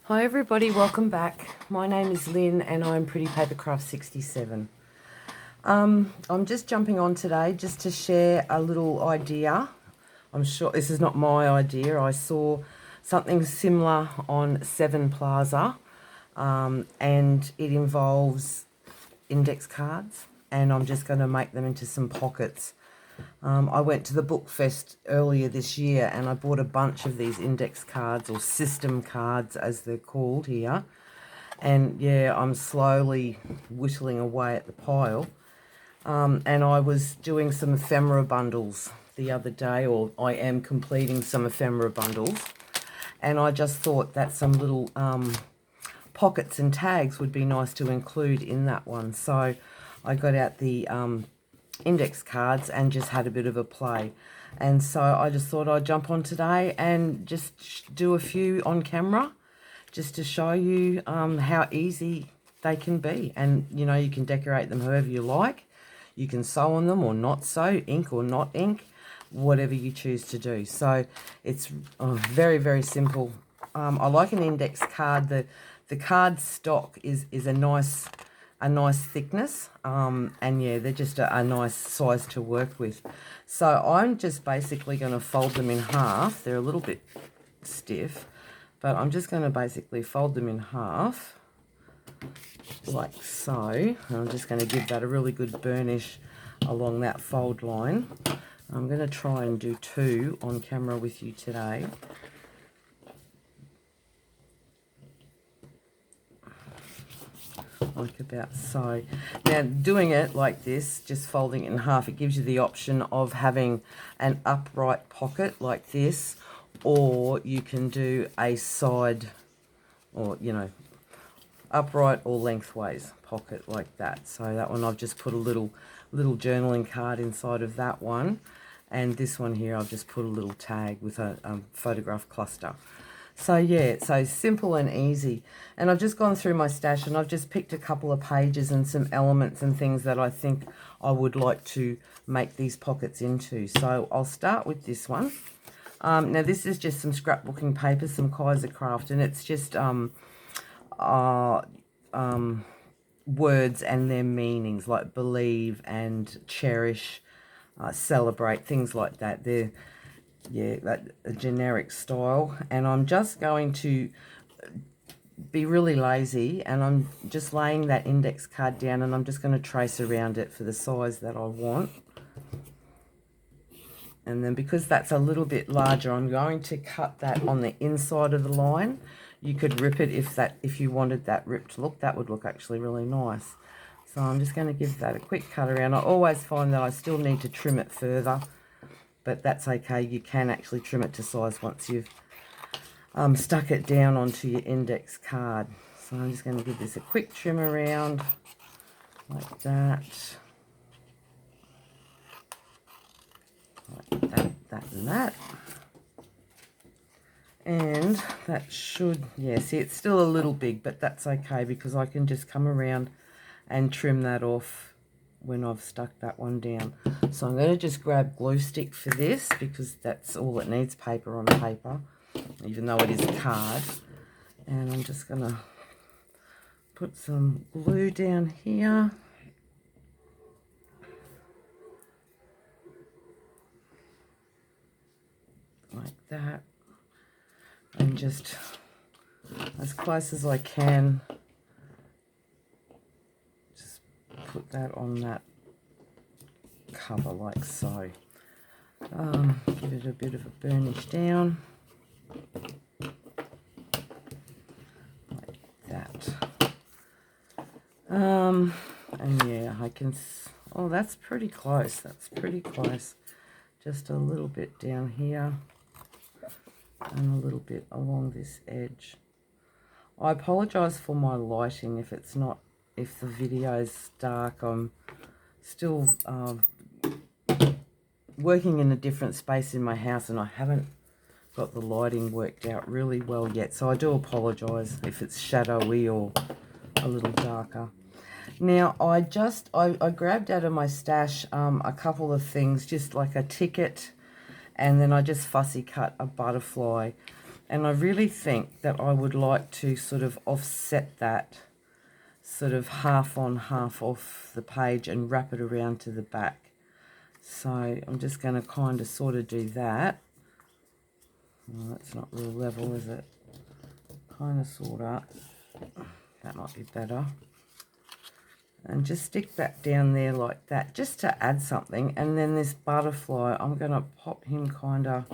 Hi everybody, welcome back. My name is Lynn and I'm Pretty Papercraft 67. I'm just jumping on today just to share a little idea. I'm sure this is not my idea. I saw something similar on Seven Plaza and it involves index cards, and I'm just going to make them into some pockets. I went to the book fest earlier this year and I bought a bunch of these index cards, or system cards as they're called here. And yeah, I'm slowly whittling away at the pile. And I was doing some ephemera bundles the other day, or I am completing some ephemera bundles. And I just thought that some little pockets and tags would be nice to include in that one. So I got out the index cards and just had a bit of a play, and so I just thought I'd jump on today and just do a few on camera just to show you how easy they can be. And you know, you can decorate them however you like. You can sew on them or not sew, ink or not ink, whatever you choose to do. So it's very, very simple. I like an index card. The card stock is a nice thickness, and yeah, they're just a nice size to work with. So I'm just basically going to fold them in half. They're a little bit stiff, but I'm just going to basically fold them in half like so, and I'm just going to give that a really good burnish along that fold line. I'm going to try and do two on camera with you today. Like about so. Now doing it like this, just folding it in half, it gives you the option of having an upright pocket like this, or you can do a side, or you know, upright or lengthways pocket like that. So that one I've just put a little journaling card inside of that one, and this one here I've just put a little tag with a photograph cluster. So yeah, so simple and easy. And I've just gone through my stash and I've just picked a couple of pages and some elements and things that I think I would like to make these pockets into. So I'll start with this one. Now this is just some scrapbooking paper, some Papercraft, and it's just words and their meanings, like believe and cherish, celebrate, things like that. They're, yeah, that a generic style. And I'm just going to be really lazy, and I'm just laying that index card down, and I'm just going to trace around it for the size that I want. And then because that's a little bit larger, I'm going to cut that on the inside of the line. You could rip it if you wanted that ripped look. That would look actually really nice. So I'm just going to give that a quick cut around. I always find that I still need to trim it further, but that's okay. You can actually trim it to size once you've stuck it down onto your index card. So I'm just going to give this a quick trim around like that. Like that, and that. And that should, yeah, see, it's still a little big, but that's okay because I can just come around and trim that off when I've stuck that one down. So I'm going to just grab glue stick for this because that's all it needs, paper on paper, even though it is a card. And I'm just going to put some glue down here. Like that. And just as close as I can, just put that on that cover like so. Give it a bit of a burnish down like that. And yeah, I can, oh, that's pretty close. That's pretty close. Just a little bit down here and a little bit along this edge. I apologize for my lighting if it's not, if the video's dark. I'm still working in a different space in my house and I haven't got the lighting worked out really well yet, so I do apologize if it's shadowy or a little darker. Now I grabbed out of my stash a couple of things, just like a ticket, and then I just fussy cut a butterfly And I really think that I would like to sort of offset that sort of half on, half off the page and wrap it around to the back. So I'm just going to kind of sort of do that. Well, that's not real level, is it? Kind of, sort of. That might be better. And just stick that down there like that, just to add something. And then this butterfly, I'm going to pop him kind of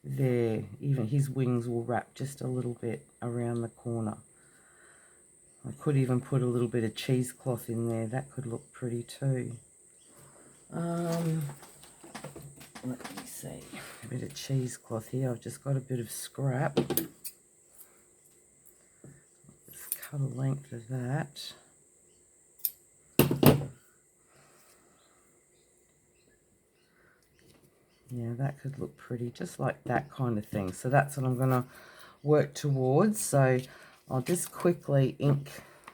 there. Even his wings will wrap just a little bit around the corner. I could even put a little bit of cheesecloth in there. That could look pretty too. Let me see. A bit of cheesecloth here. I've just got a bit of scrap. Let's cut a length of that. Yeah, that could look pretty, just like that kind of thing. So that's what I'm going to work towards. So I'll just quickly ink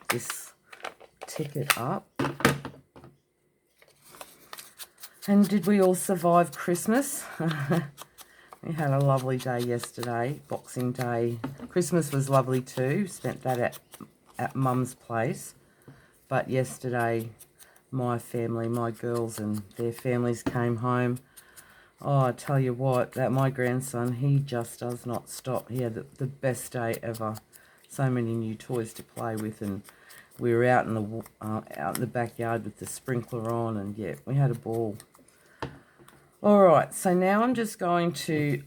this ticket up. And did we all survive Christmas? We had a lovely day yesterday, Boxing Day. Christmas was lovely too. Spent that at Mum's place. But yesterday, my family, my girls and their families came home. Oh, I tell you what, that my grandson, he just does not stop. He had the best day ever. So many new toys to play with, and we were out in the backyard with the sprinkler on, and yeah, we had a ball. All right, so now I'm just going to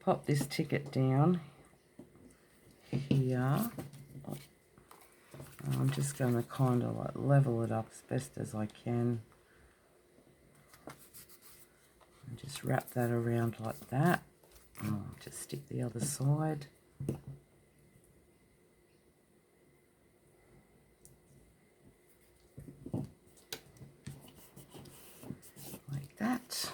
pop this ticket down here. I'm just going to kind of like level it up as best as I can. And just wrap that around like that. Oh, just stick the other side. Like that.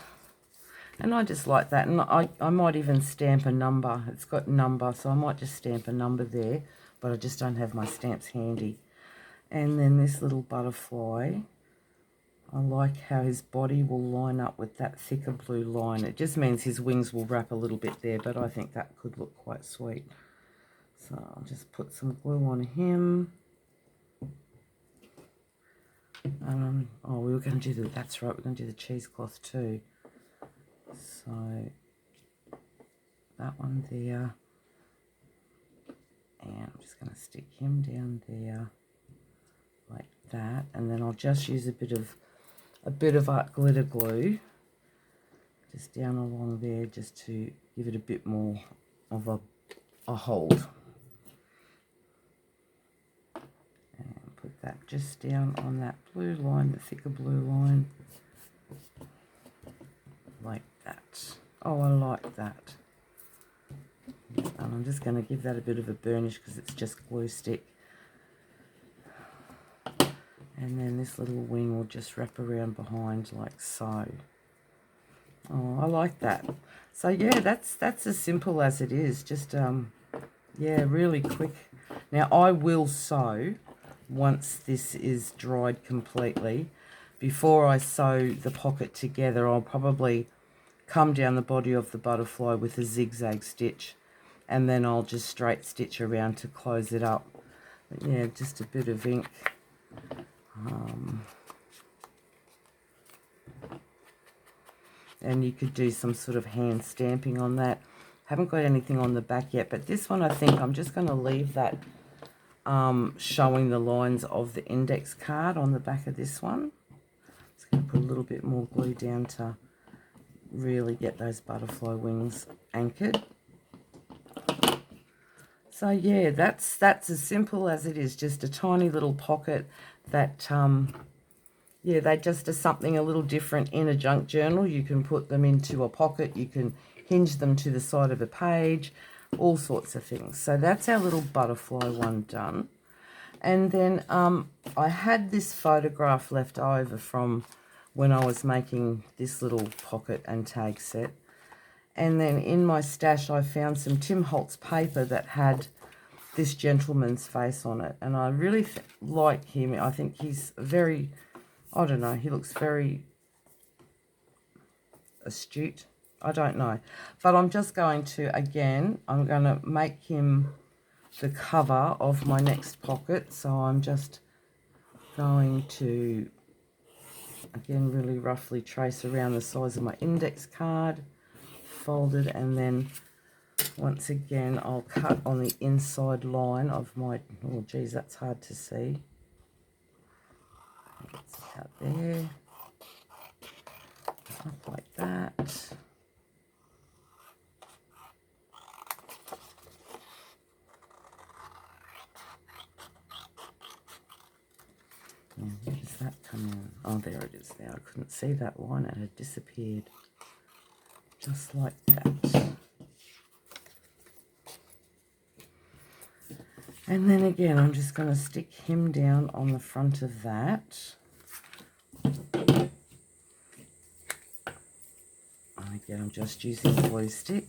And I just like that. And I might even stamp a number. It's got number, so I might just stamp a number there. But I just don't have my stamps handy. And then this little butterfly, I like how his body will line up with that thicker blue line. It just means his wings will wrap a little bit there, but I think that could look quite sweet. So I'll just put some glue on him. Oh, we were going to do that's right, we're going to do the cheesecloth too. So that one there. And I'm just going to stick him down there like that. And then I'll just use a bit of art glitter glue just down along there, just to give it a bit more of a hold. And put that just down on that blue line, the thicker blue line, like that. Oh, I like that. And I'm just going to give that a bit of a burnish because it's just glue stick. And then this little wing will just wrap around behind like so. Oh, I like that. So yeah, that's as simple as it is. Just yeah, really quick. Now I will sew once this is dried completely. Before I sew the pocket together, I'll probably come down the body of the butterfly with a zigzag stitch, and then I'll just straight stitch around to close it up. But yeah, just a bit of ink. And you could do some sort of hand stamping on that. Haven't got anything on the back yet, but this one I think I'm just going to leave that showing the lines of the index card on the back of this one. Just going to put a little bit more glue down to really get those butterfly wings anchored. So yeah, that's as simple as it is. Just a tiny little pocket that yeah, they just are something a little different in a junk journal. You can put them into a pocket, you can hinge them to the side of a page, all sorts of things. So that's our little butterfly one done. And then I had this photograph left over from when I was making this little pocket and tag set. And then in my stash I found some Tim Holtz paper that had this gentleman's face on it. And I really like him. I think he's very, I don't know, he looks very astute. I don't know. But I'm just going to, again, I'm going to make him the cover of my next pocket. So I'm just going to, again, really roughly trace around the size of my index card, fold it, and then once again I'll cut on the inside line of my, oh geez, that's hard to see. Let's cut there, up like that. And where does that come in? Oh, there it is now. I couldn't see that line, it had disappeared. Just like that. And then again, I'm just going to stick him down on the front of that. And again, I'm just using a glue stick.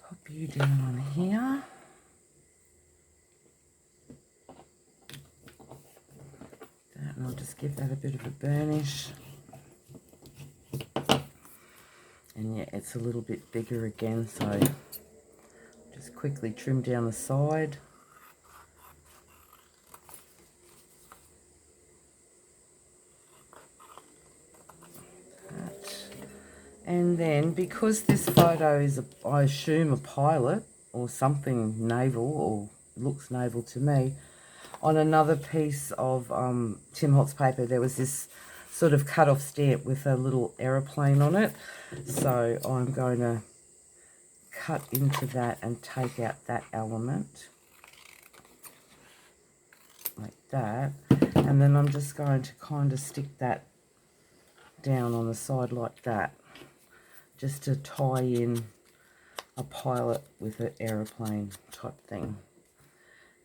Pop you down on here. And I'll just give that a bit of a burnish. And yeah, it's a little bit bigger again, so just quickly trim down the side. And then, because this photo is, I assume, a pilot or something naval, or looks naval to me, on another piece of Tim Holtz paper, there was this sort of cut-off stamp with a little aeroplane on it. So I'm going to cut into that and take out that element, like that. And then I'm just going to kind of stick that down on the side like that, just to tie in a pilot with an aeroplane type thing.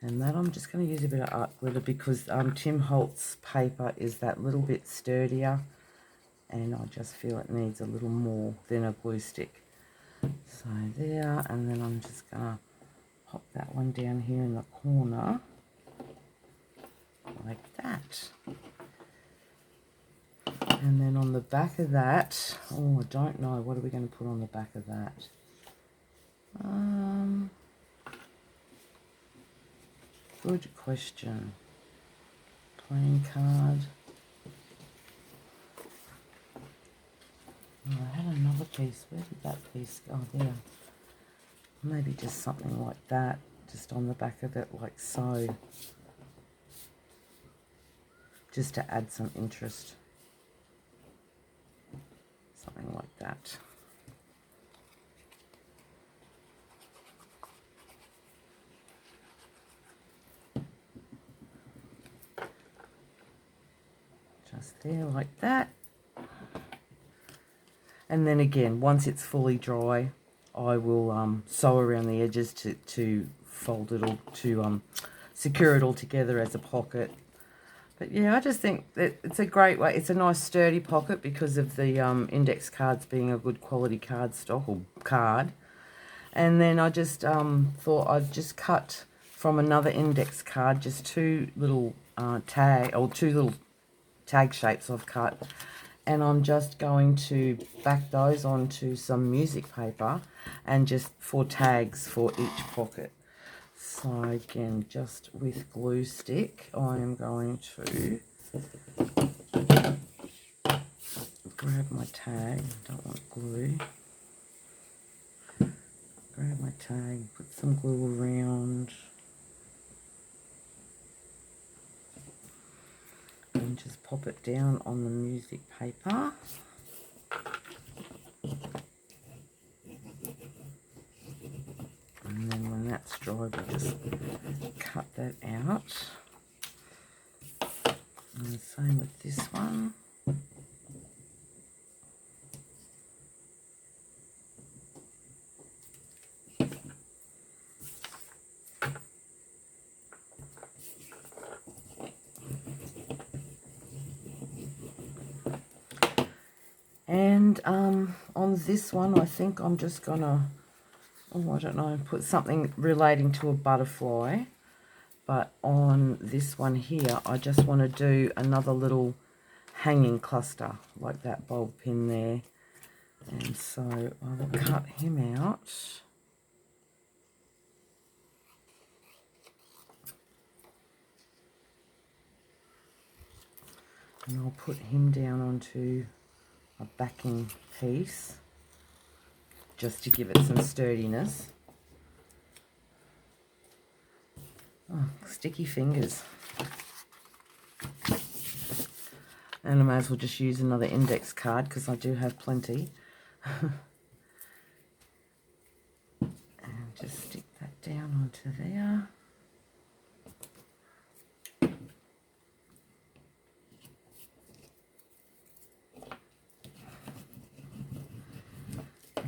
And that I'm just going to use a bit of art glitter, because Tim Holtz paper is that little bit sturdier, and I just feel it needs a little more than a glue stick. So there, and then I'm just going to pop that one down here in the corner, like that. And then on the back of that, oh, I don't know, what are we going to put on the back of that? Good question. Plain card. Oh, I had another piece. Where did that piece go? Oh, there. Maybe just something like that, just on the back of it, like so. Just to add some interest. Something like that. Just there, like that. And then again, once it's fully dry, I will sew around the edges to fold it all, to secure it all together as a pocket. But yeah, I just think that it's a great way. It's a nice sturdy pocket because of the index cards being a good quality cardstock or card. And then I just thought I'd just cut from another index card just two little tag shapes I've cut. And I'm just going to back those onto some music paper and just for tags for each pocket. So again, just with glue stick, I am going to grab my tag. I don't want glue. Grab my tag, put some glue around, and just pop it down on the music paper. And then when that's dry, we'll just cut that out. And the same with this one. And on On this one, I think I'm just gonna, oh, I don't know, put something relating to a butterfly. But on this one here, I just want to do another little hanging cluster, like that bulb pin there. And so I will cut him out. And I'll put him down onto a backing piece, just to give it some sturdiness. Oh, sticky fingers. And I may as well just use another index card because I do have plenty. And just stick that down onto there.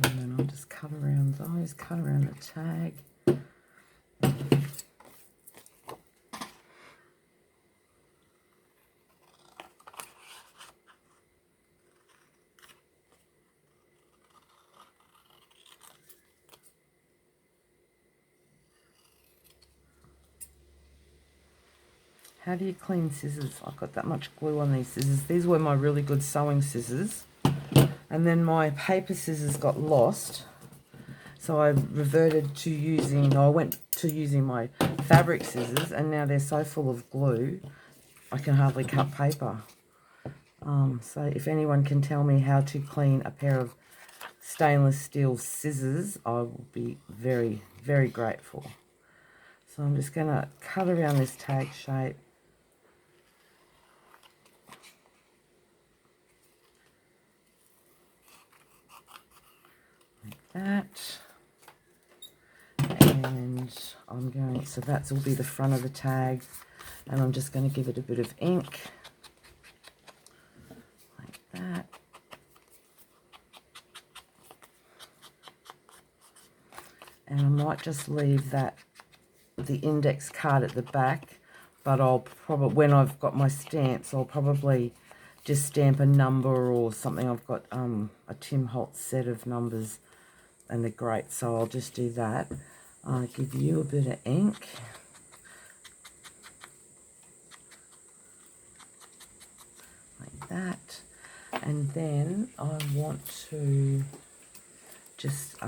And then I'll just cut around those, cut around the tag. How do you clean scissors? I've got that much glue on these scissors. These were my really good sewing scissors. And then my paper scissors got lost. So I reverted to using, I went to using my fabric scissors, and now they're so full of glue, I can hardly cut paper. So if anyone can tell me how to clean a pair of stainless steel scissors, I will be very, very grateful. So I'm just going to cut around this tag shape. That, and I'm going, so that's will be the front of the tag, and I'm just going to give it a bit of ink like that, and I might just leave that, the index card at the back, but I'll probably, when I've got my stamps, I'll probably just stamp a number or something. I've got a Tim Holtz set of numbers, and they're great, so I'll just do that. I'll give you a bit of ink. Like that. And then I want to just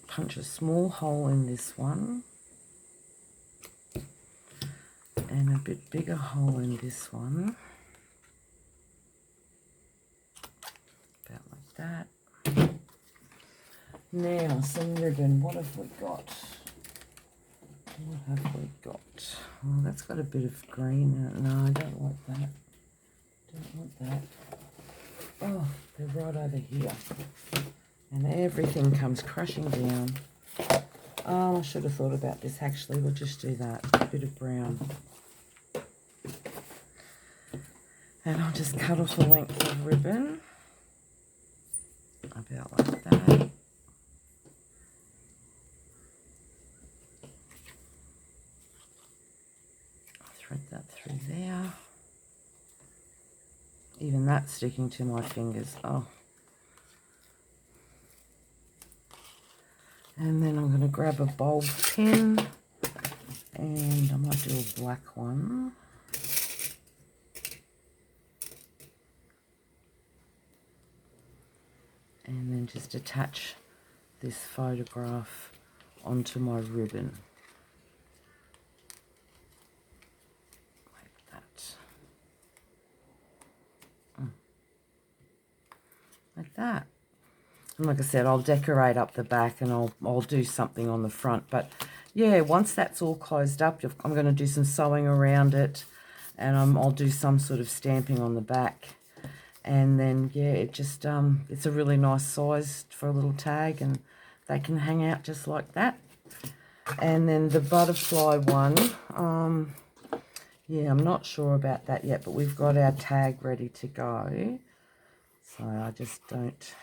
punch a small hole in this one. And a bit bigger hole in this one. About like that. Now, some ribbon. What have we got? What have we got? Oh, that's got a bit of green in it. No, I don't like that. Don't want that. Oh, they're right over here. And everything comes crashing down. Oh, I should have thought about this actually. We'll just do that. A bit of brown. And I'll just cut off a length of ribbon. About like that. Thread that through there. Even that's sticking to my fingers. Oh. And then I'm going to grab a bulb pin, and I might do a black one. And then just attach this photograph onto my ribbon. Like that. And like I said, I'll decorate up the back, and I'll do something on the front. But yeah, once that's all closed up, I'm going to do some sewing around it, and I'll do some sort of stamping on the back. And then yeah, it just it's a really nice size for a little tag, and they can hang out just like that. And then the butterfly one, yeah, I'm not sure about that yet, but we've got our tag ready to go. So I just don't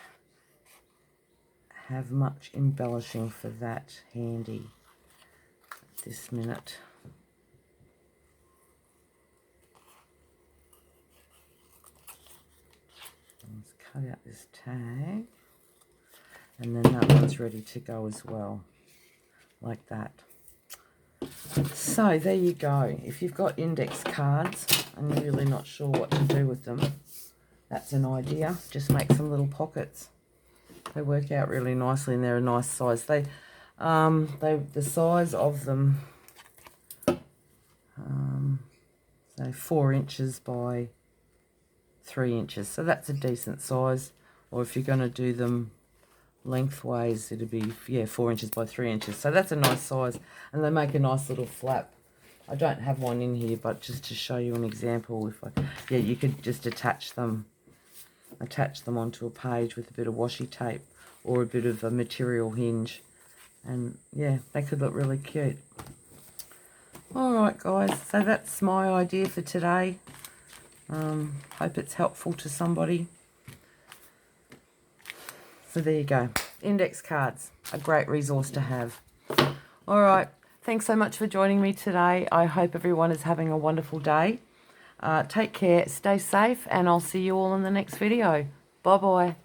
have much embellishing for that handy at this minute. Let's cut out this tag. And then that one's ready to go as well, like that. So there you go. If you've got index cards and you're really not sure what to do with them, that's an idea. Just make some little pockets. They work out really nicely and they're a nice size. The size of them, so 4 inches by 3 inches. So that's a decent size. Or if you're going to do them lengthways, it'd be, yeah, 4 inches by 3 inches. So that's a nice size. And they make a nice little flap. I don't have one in here, but just to show you an example, yeah, you could just attach them onto a page with a bit of washi tape or a bit of a material hinge, and yeah, they could look really cute. Alright guys, so that's my idea for today. Hope it's helpful to somebody. So there you go, index cards, a great resource to have. Alright, thanks so much for joining me today. I hope everyone is having a wonderful day. Take care, stay safe, and I'll see you all in the next video. Bye bye.